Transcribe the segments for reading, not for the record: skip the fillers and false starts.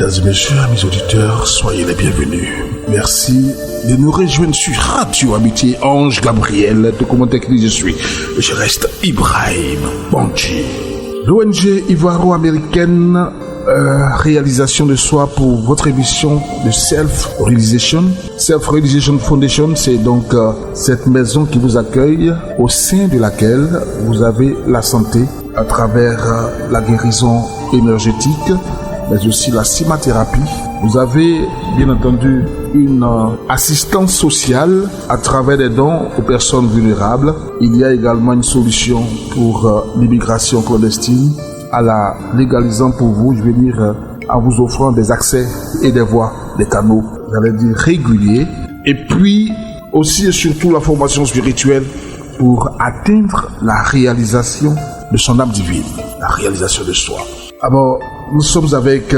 Mesdames et messieurs, amis auditeurs, soyez les bienvenus. Merci de nous rejoindre sur Radio Amitié Ange Gabriel. De comment technique je suis. Je reste Ibrahim Bandji. L'ONG ivoiro-américaine réalisation de soi pour votre émission de Self-Realization. Self-Realization Foundation, c'est donc cette maison qui vous accueille, au sein de laquelle vous avez la santé à travers la guérison énergétique, mais aussi la cymathérapie. Vous avez bien entendu une assistance sociale à travers des dons aux personnes vulnérables. Il y a également une solution pour l'immigration clandestine, à la légalisant pour vous, je veux dire, en vous offrant des accès et des voies, des canaux, j'allais dire réguliers. Et puis aussi et surtout la formation spirituelle pour atteindre la réalisation de son âme divine, la réalisation de soi. Alors, nous sommes avec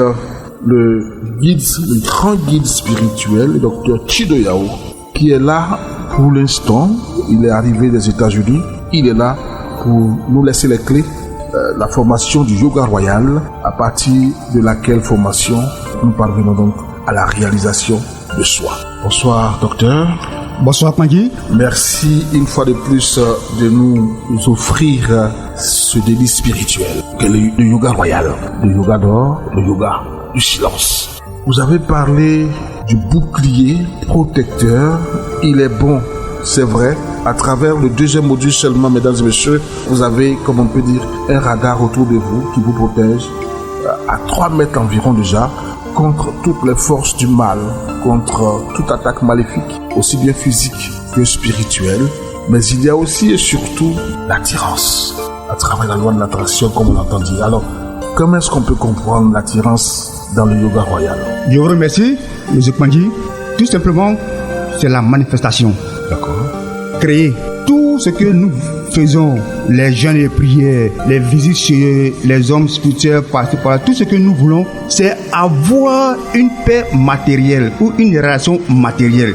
le grand guide spirituel, le docteur Chido Yao, qui est là pour l'instant. Il est arrivé des États-Unis. Il est là pour nous laisser les clés. La formation du yoga royal, à partir de laquelle formation nous parvenons donc à la réalisation de soi. Bonsoir docteur. Bonsoir Pangui. Merci une fois de plus de nous offrir ce délice spirituel qu'est le yoga royal, le yoga d'or, le yoga du silence. Vous avez parlé du bouclier protecteur. Il est bon, c'est vrai. À travers le deuxième module seulement, mesdames et messieurs, vous avez, comme on peut dire, un radar autour de vous qui vous protège à 3 mètres environ déjà contre toutes les forces du mal, contre toute attaque maléfique, aussi bien physique que spirituelle. Mais il y a aussi et surtout l'attirance à travers la loi de l'attraction, comme on l'entend dire. Alors, comment est-ce qu'on peut comprendre l'attirance dans le yoga royal? Je vous remercie, M. Pangui. Tout simplement, c'est la manifestation. D'accord. Créer tout ce que nous faisons, les jeûnes et prières, les visites chez les hommes spirituels, par-ci par-là, tout ce que nous voulons, c'est avoir une paix matérielle ou une relation matérielle.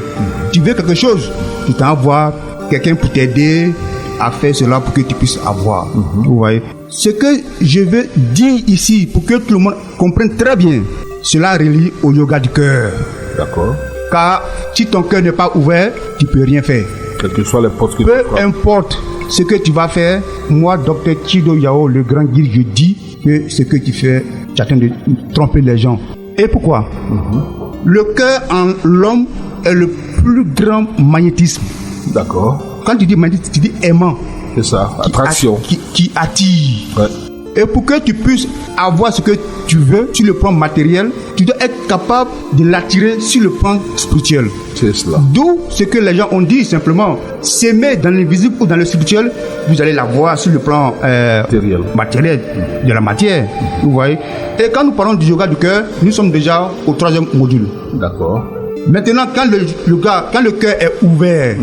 Tu veux quelque chose, tu t'envoies quelqu'un pour t'aider à faire cela pour que tu puisses avoir. Vous voyez? Ce que je veux dire ici, pour que tout le monde comprenne très bien, cela relie au yoga du cœur. D'accord. Car si ton cœur n'est pas ouvert, tu peux rien faire. Quelles que soient les portes que peu tu frappes. importe ce que tu vas faire, moi, docteur Chido Yao, le grand guide, je dis que ce que tu fais, tu es en train de tromper les gens. Et pourquoi? Le cœur en l'homme est le plus grand magnétisme. D'accord. Quand tu dis magnétisme, tu dis aimant. C'est ça, attraction. Qui attire. Ouais. Et pour que tu puisses avoir ce que tu veux sur le plan matériel, tu dois être capable de l'attirer sur le plan spirituel. C'est cela. D'où ce que les gens ont dit simplement, s'aimer dans l'invisible ou dans le spirituel, vous allez l'avoir sur le plan matériel, de la matière. Vous voyez. Et quand nous parlons du yoga du cœur, nous sommes déjà au 3e module. D'accord. Maintenant, quand le cœur est ouvert,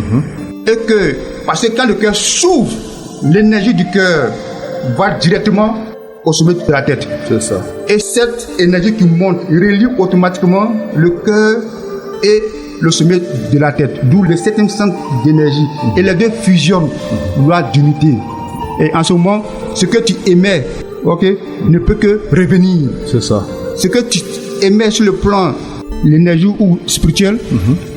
et que, parce que quand le cœur s'ouvre, l'énergie du cœur va directement au sommet de la tête. C'est ça. Et cette énergie qui monte relie automatiquement le cœur et le sommet de la tête, d'où le 7e centre d'énergie. Et les deux fusionnent, loi d'unité. Et en ce moment, ce que tu émets, ne peut que revenir. C'est ça. Ce que tu émets sur le plan l'énergie ou spirituel,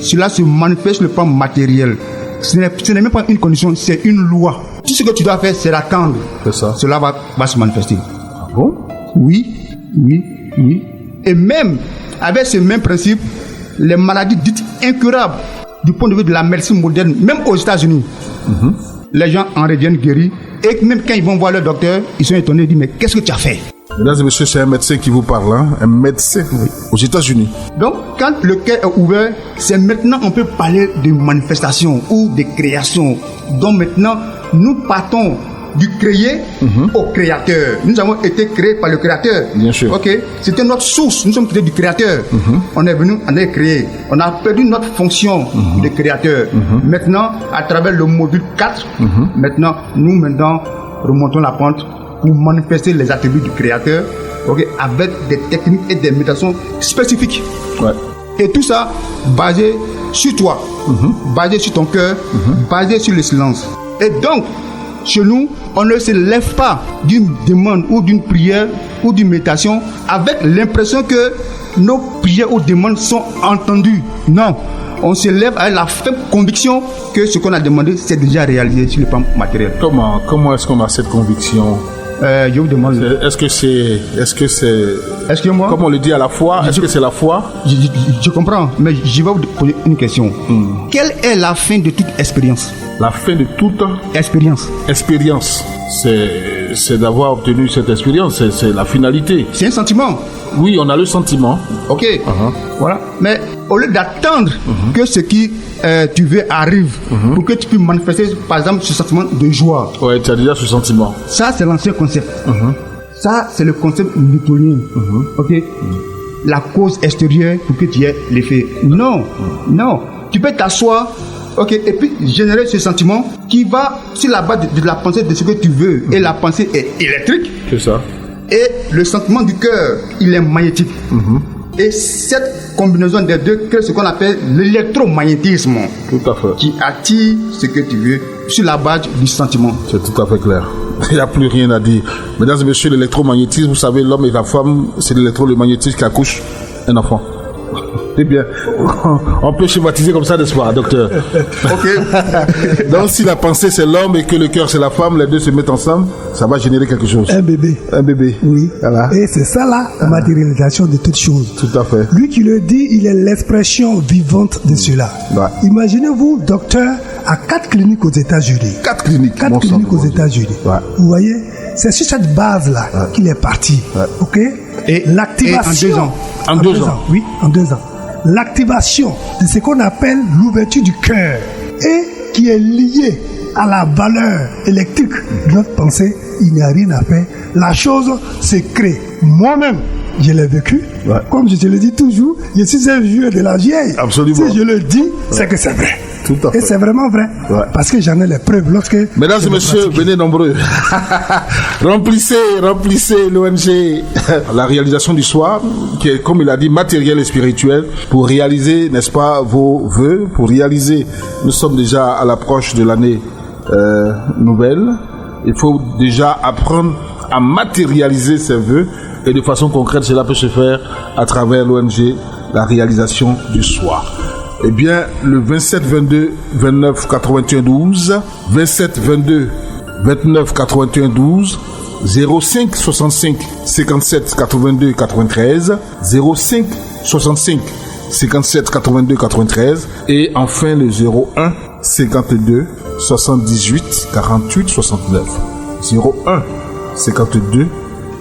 cela se manifeste sur le plan matériel. Ce n'est même pas une condition, c'est une loi. Tout ce que tu dois faire, c'est l'attendre. C'est ça. Cela va se manifester. Ah bon? Oui. Et même, avec ce même principe, les maladies dites incurables, du point de vue de la médecine moderne, même aux États-Unis, les gens en reviennent guéris. Et même quand ils vont voir leur docteur, ils sont étonnés, ils disent, mais qu'est-ce que tu as fait? Mesdames et messieurs, c'est un médecin qui vous parle, hein? Un médecin aux États-Unis. Donc, quand le cœur est ouvert, c'est maintenant on peut parler de manifestation ou de création. Donc maintenant, nous partons du créé au créateur. Nous avons été créés par le créateur. Bien sûr. C'était notre source. Nous sommes créés du créateur. On est venu, on est créé. On a perdu notre fonction de créateur. Maintenant, à travers le module 4, maintenant, nous remontons la pente pour manifester les attributs du créateur, avec des techniques et des méditations spécifiques. Ouais. Et tout ça basé sur toi, basé sur ton cœur, basé sur le silence. Et donc, chez nous, on ne se lève pas d'une demande ou d'une prière ou d'une méditation avec l'impression que nos prières ou demandes sont entendues. Non. On se lève avec la ferme conviction que ce qu'on a demandé, c'est déjà réalisé sur le plan matériel. Comment est-ce qu'on a cette conviction? Je vous demande. Est-ce que c'est... Excusez-moi. Comme on le dit à la foi, est-ce que c'est la foi? Je comprends, mais je vais vous poser une question. Quelle est la fin de toute expérience? La fin de toute expérience. C'est d'avoir obtenu cette expérience, c'est la finalité. C'est un sentiment. Oui, on a le sentiment. Ok. Voilà. Mais au lieu d'attendre que ce qui tu veux arrive, pour que tu puisses manifester, par exemple, ce sentiment de joie. Oui, tu as déjà ce sentiment. Ça, c'est l'ancien concept. Ça, c'est le concept newtonien. Ok. La cause extérieure pour que tu aies l'effet. Non. Tu peux t'asseoir. Ok, et puis générer ce sentiment qui va sur la base de la pensée de ce que tu veux. Et la pensée est électrique. C'est ça. Et le sentiment du cœur, il est magnétique. Et cette combinaison des deux crée ce qu'on appelle l'électromagnétisme. Tout à fait. Qui attire ce que tu veux sur la base du sentiment. C'est tout à fait clair. Il n'y a plus rien à dire. Mesdames et messieurs, l'électromagnétisme, vous savez, l'homme et la femme, c'est l'électromagnétisme qui accouche un enfant. Eh bien, on peut schématiser comme ça, n'est-ce pas, docteur? Ok. Donc, si la pensée c'est l'homme et que le cœur c'est la femme, les deux se mettent ensemble, ça va générer quelque chose. Un bébé. Oui. Voilà. Et c'est ça la matérialisation de toutes choses. Tout à fait. Lui qui le dit, il est l'expression vivante de cela. Ouais. Imaginez-vous, docteur, à 4 cliniques aux États-Unis. 4 cliniques. 4 cliniques aux États-Unis. Ouais. Vous voyez, c'est sur cette base-là qu'il est parti. Ouais. Ok. Et l'activation. Et en 2 ans. Oui, en 2 ans. L'activation de ce qu'on appelle l'ouverture du cœur et qui est liée à la valeur électrique de notre pensée, il n'y a rien à faire. La chose se crée. Moi-même, je l'ai vécu. Ouais. Comme je te le dis toujours, je suis un vieux de la vieille. Absolument. Si je le dis, c'est que c'est vrai. Tout à fait. Et c'est vraiment vrai. Ouais. Parce que j'en ai les preuves lorsque... Mesdames et messieurs, venez nombreux. remplissez l'ONG. La réalisation du soir, qui est, comme il a dit, matériel et spirituel, pour réaliser, n'est-ce pas, vos vœux, pour réaliser, nous sommes déjà à l'approche de l'année nouvelle. Il faut déjà apprendre à matérialiser ces vœux. Et de façon concrète, cela peut se faire à travers l'ONG, la réalisation du soir. Eh bien, le 27 22 29 81 12, 27 22 29 81 12, 05 65 57 82 93, 05 65 57 82 93 et enfin le 01 52 78 48 69. 01 52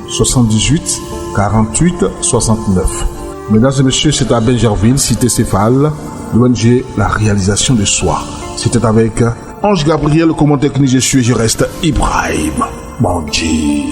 78 48 69. Mesdames et messieurs, c'est à Benjerville, cité Céphale, l'ONG La réalisation de soi. C'était avec Ange Gabriel, comment technique je suis, je reste Ibrahim Bandji.